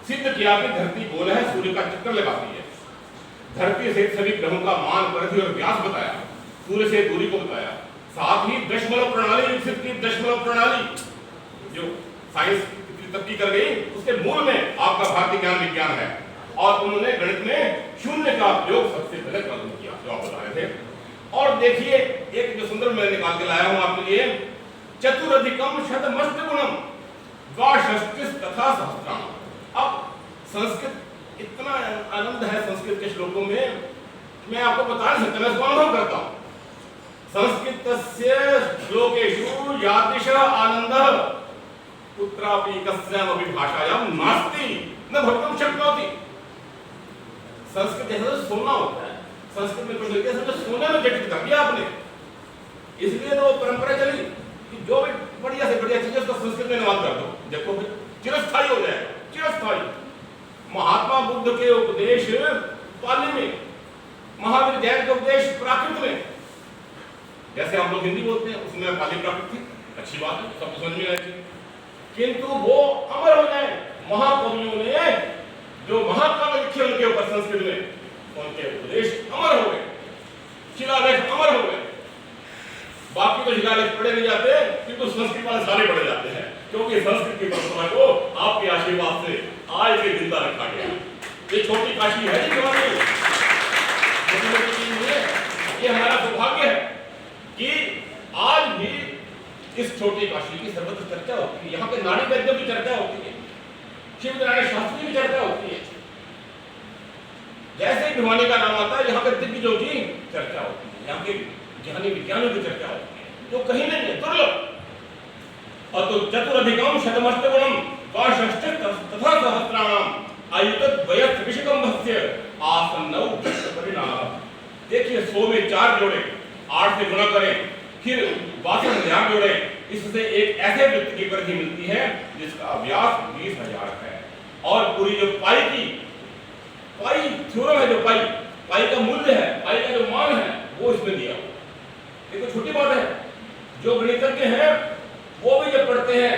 सिद्ध किया कि धरती गोल है, सूर्य का चक्कर लगाती है। धरती से सभी ग्रहों का मान, परिधि और व्यास बताया, सूर्य से दूरी को बताया, साथ ही दशमलव प्रणाली विकसित की। दशमलव प्रणाली जो साइंस तरक्की कर गई, उसके मूल में आपका भारतीय ज्ञान विज्ञान है। और उन्होंने गणित में शून्य का प्रयोग सबसे पहले प्रारंभ किया, जो आप बता रहे थे। और देखिए एक जो सुंदर मैं निकाल के लाया हूं आपके लिए, चतुरधिकम शतमष्टगुणम द्वाषष्टिस तथा सहस्राम। अब संस्कृत इतना आनंद है संस्कृत के श्लोकों में, मैं आपको बता नहीं सकता, मैं इसको अनुभव करता हूं। संस्कृतस्य श्लोकेषु यादृशः आनन्दः कुत्रापि कस्यामपि भाषायां नास्ति न भवितुं शक्नोति। संस्कृत जैसा सोना होता है, संस्कृत में कुछ लिखते हैं सोने में जटित कर दिया आपने, इसलिए तो परंपरा चली कि जो भी बढ़िया से बढ़िया चीज उसको संस्कृत में अनुवाद कर दो, देखो चिरस्थायी हो जाएगा, चिरस्थायी। महात्मा बुद्ध के उपदेश पाली में, महावीर जैन के उपदेश प्राकृत में, जैसे हम लोग हिंदी बोलते हैं उसमें पाली प्राकृत थी, अच्छी बात है, सबको समझ में आएगी, किंतु वो अमर हो जाए। महाकवियों ने जो महाकाव्य लिखे उनके ऊपर संस्कृत में, उनके उपदेश अमर हो गए, शिलालेख अमर हो गए। बाकी तो शिलालेख पढ़े नहीं जाते, किंतु संस्कृत वाले सारे पढ़े जाते हैं, क्योंकि संस्कृत की परंपरा को आपके आशीर्वाद से आज के जिंदा रखा गया। ये छोटी काशी है जी हमारी, ये हमारा सौभाग्य है कि आज भी इस छोटी काशी की सर्वत्र चर्चा होती है। यहाँ पे नाड़ी वैद्यों की चर्चा होती है, शिव नारायण शास्त्री की चर्चा होती है, जैसे भिवानी का नाम आता है यहाँ पे दिग्गजों की चर्चा होती है, यहाँ के ज्ञानी विज्ञानियों की चर्चा होती है, जो कहीं नहीं है, दुर्लभ। और तो चतुरधिकम शतमष्टगुणम द्वाषष्टि तथा सहस्राणाम आयुतद् वयत् विषकंभस्य आसन्नौ परिणाम। देखिए 100 में 4 जोड़े, 8 से गुणा करें, फिर 62,000 जोड़े, इससे एक ऐसे वृत्त की परिधि मिलती है जिसका व्यास 20,000 है। और पूरी जो पाई थ्योरम है, जो पाई का मूल्य है, पाई का जो मान है, वो इसमें दिया हुआ। ये तो छोटी बात है, जो गणितज्ञ हैं वो भी जब पढ़ते हैं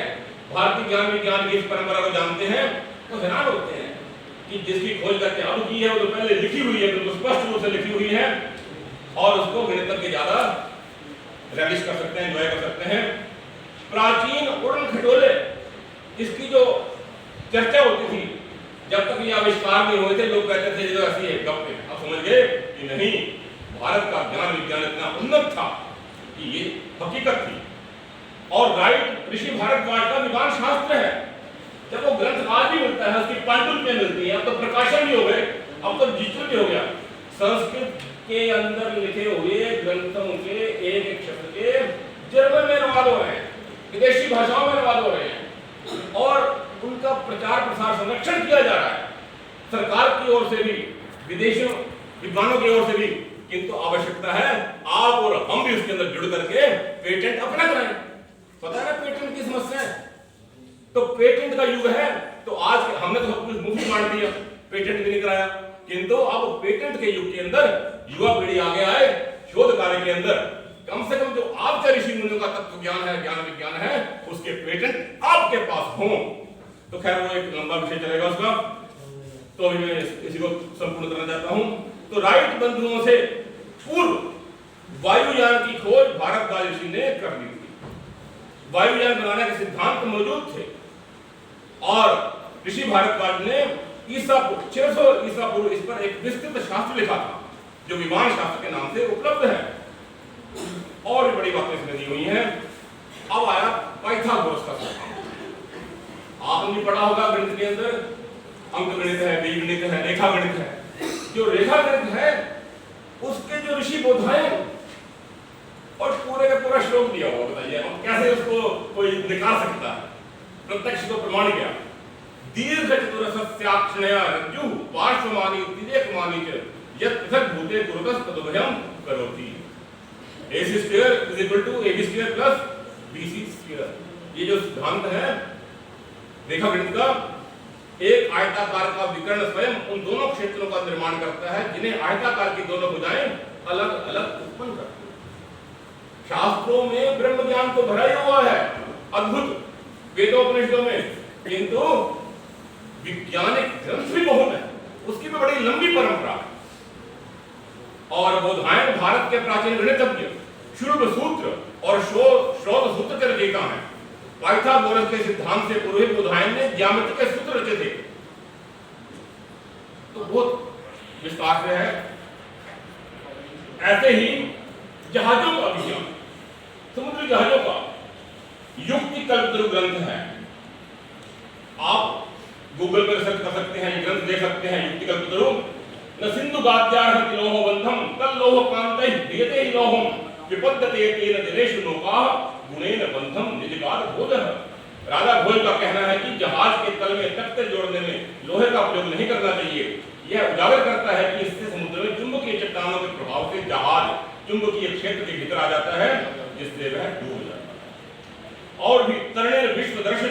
भारतीय ज्ञान विज्ञान की इस परंपरा को जानते हैं तो हैरान होते हैं कि जिसकी खोज करके अब की है वो तो पहले लिखी हुई है, बिल्कुल स्पष्ट रूप से लिखी हुई है, और उसको गणितज्ञ ज्यादा रेलिश कर सकते हैं, एंजॉय कर सकते हैं। प्राचीन उड़न खटोले, इसकी जो चर्चा होती थी, जब तक ये आविष्कार नहीं हुए थे, लोग कहते थे जो ऐसी है गप है। अब समझ गए कि नहीं, भारत का ज्ञान विज्ञान इतना उन्नत था कि ये हकीकत थी। और राइट ऋषि भारद्वाज का विज्ञान शास्त्र है, जब वो ग्रंथ आज भी मिलता है, उसकी पांडुलिपियां मिलती है, अब तो प्रकाशन भी हो गए, अब तो डिजिटल भी हो गया। संस्कृत के अंदर लिखे हुए ग्रंथों के एक शब्द के जर्मन में अनुवाद हो रहे हैं, विदेशी भाषाओं में अनुवाद हो रहे हैं, और उनका प्रचार प्रसार संरक्षण किया जा रहा है सरकार की ओर से भी, विदेशियों विद्वानों की ओर से भी। किंतु आवश्यकता है आप और हम भी उसके अंदर जुड़ करके पेटेंट अपना कराएं। पता है ना पेटेंट की समस्या है, तो पेटेंट का युग है। तो आज हमने तो सब कुछ मुफ्त बांट दिया, पेटेंट भी नहीं कराया, किंतु अब पेटेंट के युग के अंदर युवा पीढ़ी आगे आए, शोध कार्य के अंदर कम से कम जो आपके ऋषि मुनियों का तत्व ज्ञान है, ज्ञान विज्ञान है, उसके पेटेंट आपके पास हों। तो खैर वो एक लंबा विषय चलेगा उसका, तो अभी मैं इसी को संपूर्ण करना चाहता हूं। तो राइट बंधुओं से पूर्व वायुयान की खोज भारद्वाज ऋषि ने कर दी थी। वायुयान बनाने के सिद्धांत मौजूद थे, और ऋषि भारद्वाज ने ईसा 600 ईसा पूर्व इस पर एक विस्तृत शास्त्र लिखा था, जो विमान शास्त्र के नाम से उपलब्ध है। और भी बड़ी बातें इसमें दी हुई हैं। अब आया पाइथागोरस का सिद्धांत। आपने पढ़ा होगा गणित के अंदर अंक गणित है, बीज गणित है, रेखा गणित है। जो रेखा गणित है उसके जो ऋषि बोधायन, और पूरे का पूरा श्लोक दिया हुआ, बताइए हम कैसे उसको कोई निकाल सकता है, प्रत्यक्ष को प्रमाण किया। दीर्घ चतुरस्याक्षणया रज्जु पार्श्वमानी तिर्यकमानी च यत् पृथक् भूते कुरुतस् तदुभयं करोति। AC square is equal to AB square plus BC square। ये जो सिद्धांत है रेखा गणित का, एक आयताकार का विकर्ण स्वयं उन दोनों क्षेत्रों का निर्माण करता है जिन्हें आयताकार की दोनों भुजाएं अलग अलग उत्पन्न करती हैं। शास्त्रों में ब्रह्म ज्ञान तो भरा ही हुआ है, अद्भुत वेदोपनिषदों में, किंतु वैज्ञानिक ग्रंथ भी बहुत है, उसकी भी बड़ी लंबी परंपरा है। और बोधायन भारत के प्राचीन गणितज्ञ, शुल्ब सूत्र और श्रोत सूत्र के रचयिता हैं। पाइथागोरस के सिद्धांत से पूर्व बोधायन ने ज्यामिति के सूत्र रचे थे। तो बहुत विस्तार से है। ऐसे ही जहाजों का विज्ञान, समुद्री जहाजों का युक्ति कल्पतरु ग्रंथ है। आप गूगल पर सर्च कर सकते हैं, ये ग्रंथ देख सकते हैं। युक्ति कल्पतरु न सिंधु गाद्यार्ह लोहो बंधम तल लोह कांतै भेदे लोहम विपद्यते तेन दिनेषु नौका गुणेन बंधम निजगाद बोधः। राजा भोज का कहना है कि जहाज के तल में तख्ते जोड़ने में लोहे का प्रयोग नहीं करना चाहिए। यह उजागर करता है कि इससे समुद्र में चुंबकीय चट्टानों के प्रभाव से जहाज चुंबकीय क्षेत्र के भीतर आ जाता है, जिससे वह डूब जाता है। और भी तरणेर विश्व दर्शित